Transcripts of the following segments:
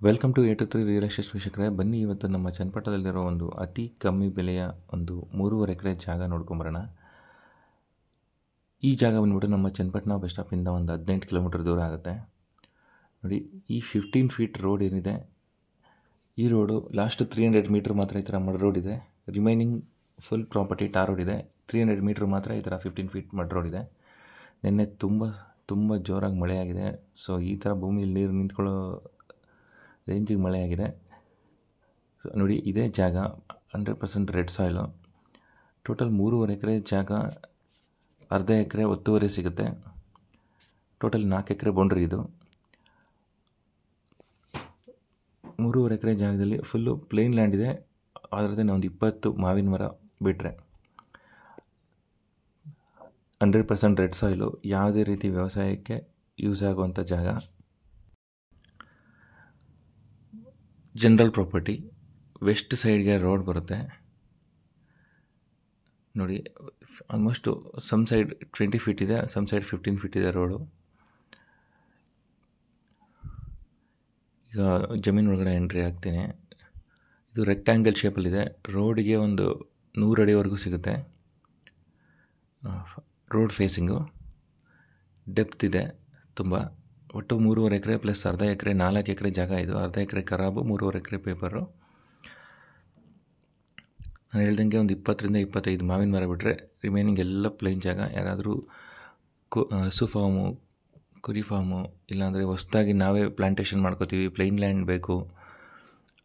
Welcome to 8 real estate ವೀಕ್ಷಕರೇ. ಬನ್ನಿ ಇವತ್ತು ನಮ್ಮ ಚನ್ನಪಟ್ಟಣದಲ್ಲಿರೋ ಒಂದು ಅತಿ ಕಮ್ಮಿ ಬೆಲೆಯ ಒಂದು 3.5 ಎಕರೆ ಜಾಗ ನೋಡ್ಕೊಂಬರೋಣ. ಈ ಜಾಗ ಬಂದ್ಬಿಟ್ಟು ನಮ್ಮ ಚನ್ನಪಟ್ಟಣ ಬಸ್ ಸ್ಟಾಪಿಂದ ಒಂದು 18 ಕಿಲೋಮೀಟರ್ ದೂರ ಆಗುತ್ತೆ. ನೋಡಿ, ಈ 15 ಫೀಟ್ ರೋಡ್ ಏನಿದೆ, ಈ ರೋಡು ಲಾಸ್ಟ್ 300 ಮೀಟ್ರ್ ಮಾತ್ರ ಈ ಥರ ಮಡ್ ರೋಡ್ ಇದೆ. Remaining full property tar road ಇದೆ. 300 ಮೀಟ್ರ್ ಮಾತ್ರ ಈ ಥರ 15 ಫೀಟ್ ಮಡ್ ರೋಡ್ ಇದೆ. ನಿನ್ನೆ ತುಂಬ ಜೋರಾಗಿ ಮಳೆಯಾಗಿದೆ. ಸೊ ಈ ಥರ ಭೂಮಿಯಲ್ಲಿ ನೀರು ನಿಂತ್ಕೊಳ್ಳೋ ರೇಂಜಿಗೆ ಮಳೆ ಆಗಿದೆ. ಸೊ ನೋಡಿ, ಇದೇ ಜಾಗ 100% ರೆಡ್ ಸಾಯಿಲು. ಟೋಟಲ್ 3.5 ಎಕರೆ ಜಾಗ, ಅರ್ಧ ಎಕರೆ ಒತ್ತುವರಿ ಸಿಗುತ್ತೆ. ಟೋಟಲ್ 4 ಎಕರೆ ಬೌಂಡ್ರಿ ಇದು. 3.5 ಎಕರೆ ಜಾಗದಲ್ಲಿ ಫುಲ್ಲು ಪ್ಲೇನ್ ಲ್ಯಾಂಡ್ ಇದೆ. ಅದರದ್ದೇ ಒಂದು 20 ಮಾವಿನ ಮರ ಬಿಟ್ಟರೆ 100% ರೆಡ್ ಸಾಯಿಲು. ಯಾವುದೇ ರೀತಿ ವ್ಯವಸಾಯಕ್ಕೆ ಯೂಸ್ ಆಗುವಂಥ ಜಾಗ. General property. ವೆಸ್ಟ್ ಸೈಡ್ಗೆ ರೋಡ್ ಬರುತ್ತೆ. ನೋಡಿ, ಆಲ್ಮೋಸ್ಟು ಸಮ್ ಸೈಡ್ 20 ಫೀಟ್ ಇದೆ, ಸಮ್ ಸೈಡ್ 15 ಫೀಟ್ ಇದೆ ರೋಡು. ಈಗ ಜಮೀನು ಒಳಗಡೆ ಎಂಟ್ರಿ ಆಗ್ತೀನಿ. ಇದು ರೆಕ್ಟ್ಯಾಂಗಲ್ ಶೇಪಲ್ಲಿದೆ. ರೋಡಿಗೆ ಒಂದು 100 ಅಡಿವರೆಗೂ ಸಿಗುತ್ತೆ. ರೋಡ್ ಫೇಸಿಂಗು ಡೆಪ್ತ್ ಇದೆ ತುಂಬ. ಒಟ್ಟು 3.5 ಎಕರೆ ಪ್ಲಸ್ ಅರ್ಧ ಎಕರೆ 4 ಎಕರೆ ಜಾಗ ಇದು. ಅರ್ಧ ಎಕರೆ ಖರಾಬು, 3.5 ಎಕರೆ ಪೇಪರು. ನಾನು ಹೇಳ್ದಂಗೆ ಒಂದು 20ರಿಂದ 25 ಮಾವಿನ ಮರ ಬಿಟ್ಟರೆ ರಿಮೈನಿಂಗ್ ಎಲ್ಲ ಪ್ಲೇನ್ ಜಾಗ. ಯಾರಾದರೂ ಹಸು ಫಾರ್ಮು, ಕುರಿ ಫಾರ್ಮು, ಇಲ್ಲಾಂದರೆ ಹೊಸ್ದಾಗಿ ನಾವೇ ಪ್ಲಾಂಟೇಷನ್ ಮಾಡ್ಕೋತೀವಿ, ಪ್ಲೇನ್ ಲ್ಯಾಂಡ್ ಬೇಕು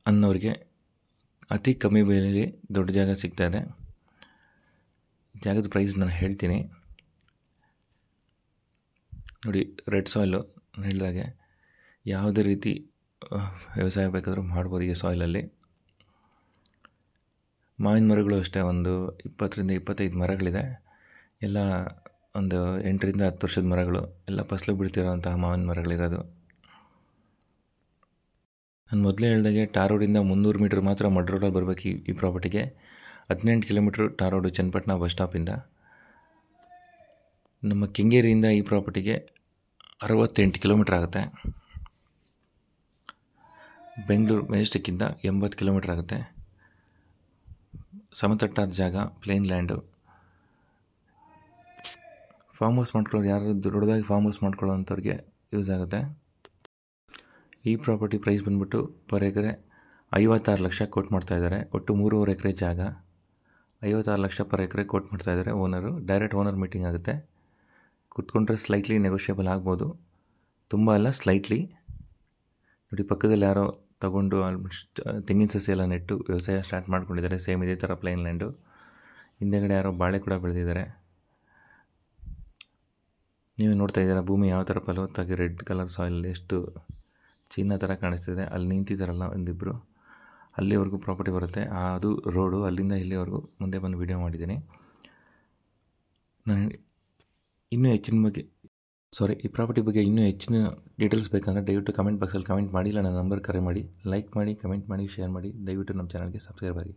ಅನ್ನೋರಿಗೆ ಅತಿ ಕಮ್ಮಿ ಬೆಲೆಯಲ್ಲಿ ದೊಡ್ಡ ಜಾಗ ಸಿಗ್ತಾಯಿದೆ. ಜಾಗದ ಪ್ರೈಸ್ ನಾನು ಹೇಳ್ತೀನಿ. ನೋಡಿ, ರೆಡ್ ಸಾಯಿಲು ನಾನು ಹೇಳಿದಾಗೆ ಯಾವುದೇ ರೀತಿ ವ್ಯವಸಾಯ ಬೇಕಾದರೂ ಮಾಡ್ಬೋದು ಈ ಸಾಯಿಲಲ್ಲಿ. ಮಾವಿನ ಮರಗಳು ಅಷ್ಟೇ ಒಂದು 20ರಿಂದ 25 ಮರಗಳಿದೆ. ಎಲ್ಲ ಒಂದು 8ರಿಂದ 10 ವರ್ಷದ ಮರಗಳು, ಎಲ್ಲ ಫಸಲು ಬೀಳ್ತಿರೋಂತಹ ಮಾವಿನ ಮರಗಳಿರೋದು. ನಾನು ಮೊದಲೇ ಹೇಳಿದಾಗೆ ಟಾರ್ ರೋಡಿಂದ 300 ಮೀಟ್ರ್ ಮಾತ್ರ ಮಡ್ ರೋಡಲ್ಲಿ ಬರಬೇಕು ಈ ಪ್ರಾಪರ್ಟಿಗೆ. 18 kilometre tar road Channapatna bus ಸ್ಟಾಪಿಂದ. ನಮ್ಮ ಕೆಂಗೇರಿಯಿಂದ ಈ ಪ್ರಾಪರ್ಟಿಗೆ 68 ಕಿಲೋಮೀಟ್ರ್ ಆಗುತ್ತೆ. ಬೆಂಗಳೂರು ಮೆಜೆಸ್ಟಿಕ್ಕಿಂದ 80 ಕಿಲೋಮೀಟ್ರ್ ಆಗುತ್ತೆ. ಸಮತಟ್ಟಾದ ಜಾಗ, ಪ್ಲೇನ್ ಲ್ಯಾಂಡು. ಫಾರ್ಮ್ ಹೌಸ್ ಮಾಡ್ಕೊಳ್ಳೋರು, ಯಾರು ದೊಡ್ಡದಾಗಿ ಫಾರ್ಮ್ ಹೌಸ್ ಮಾಡ್ಕೊಳ್ಳೋ ಅಂಥವ್ರಿಗೆ ಯೂಸ್ ಆಗುತ್ತೆ. ಈ ಪ್ರಾಪರ್ಟಿ ಪ್ರೈಸ್ ಬಂದ್ಬಿಟ್ಟು ಪರ್ ಎಕರೆ 56 ಲಕ್ಷ ಕೋಟ್ ಮಾಡ್ತಾಯಿದ್ದಾರೆ. ಒಟ್ಟು 3.5 ಎಕರೆ ಜಾಗ, 56 ಲಕ್ಷ ಪರ್ ಎಕರೆ ಕೋಟ್ ಮಾಡ್ತಾಯಿದ್ದಾರೆ ಓನರು. ಡೈರೆಕ್ಟ್ ಓನರ್ ಮೀಟಿಂಗ್ ಆಗುತ್ತೆ. ಕೂತ್ಕೊಂಡ್ರೆ ಸ್ಲೈಟ್ಲಿ ನೆಗೋಷಿಯೇಬಲ್ ಆಗ್ಬೋದು, ತುಂಬ ಅಲ್ಲ, ಸ್ಲೈಟ್ಲಿ. ನೋಡಿ, ಪಕ್ಕದಲ್ಲಿ ಯಾರೋ ತಗೊಂಡು ಆಲ್ಮೋಸ್ಟ್ ತೆಂಗಿನ ಸಸಿ ಎಲ್ಲ ನೆಟ್ಟು ವ್ಯವಸಾಯ ಸ್ಟಾರ್ಟ್ ಮಾಡ್ಕೊಂಡಿದ್ದಾರೆ. ಸೇಮ್ ಇದೇ ಥರ ಪ್ಲೇನ್ ಲ್ಯಾಂಡು. ಹಿಂದೆಗಡೆ ಯಾರೋ ಬಾಳೆ ಕೂಡ ಬೆಳೆದಿದ್ದಾರೆ. ನೀವು ನೋಡ್ತಾ ಇದ್ದೀರಾ ಭೂಮಿ ಯಾವ ಥರ ಫಲವತ್ತಾಗಿ ರೆಡ್ ಕಲರ್ ಸಾಯಿಲ್ ಎಷ್ಟು ಚಿನ್ನ ಥರ ಕಾಣಿಸ್ತಿದೆ. ಅಲ್ಲಿ ನಿಂತಿದ್ದಾರಲ್ಲ ಒಂದಿಬ್ಬರು, ಅಲ್ಲಿವರೆಗೂ ಪ್ರಾಪರ್ಟಿ ಬರುತ್ತೆ. ಅದು ರೋಡು, ಅಲ್ಲಿಂದ ಇಲ್ಲಿವರೆಗೂ ಮುಂದೆ ಬಂದು ವೀಡಿಯೋ ಮಾಡಿದ್ದೀನಿ. ನಾನು ಇನ್ನೂ ಹೆಚ್ಚಿನ ಬಗ್ಗೆ ಈ ಪ್ರಾಪರ್ಟಿ ಬಗ್ಗೆ ಇನ್ನೂ ಹೆಚ್ಚಿನ ಡೀಟೇಲ್ಸ್ ಬೇಕಂದರೆ ದಯವಿಟ್ಟು ಕಮೆಂಟ್ ಬಾಕ್ಸಲ್ಲಿ ಕಮೆಂಟ್ ಮಾಡಿ, ಇಲ್ಲ ನನ್ನ ನಂಬರ್ ಕರೆ ಮಾಡಿ, ಲೈಕ್ ಮಾಡಿ, ಕಮೆಂಟ್ ಮಾಡಿ, ಶೇರ್ ಮಾಡಿ. ದಯವಿಟ್ಟು ನಮ್ಮ ಚಾನಲ್ಗೆ ಸಬ್ಸ್ಕ್ರೈಬ್ ಆಗಿ.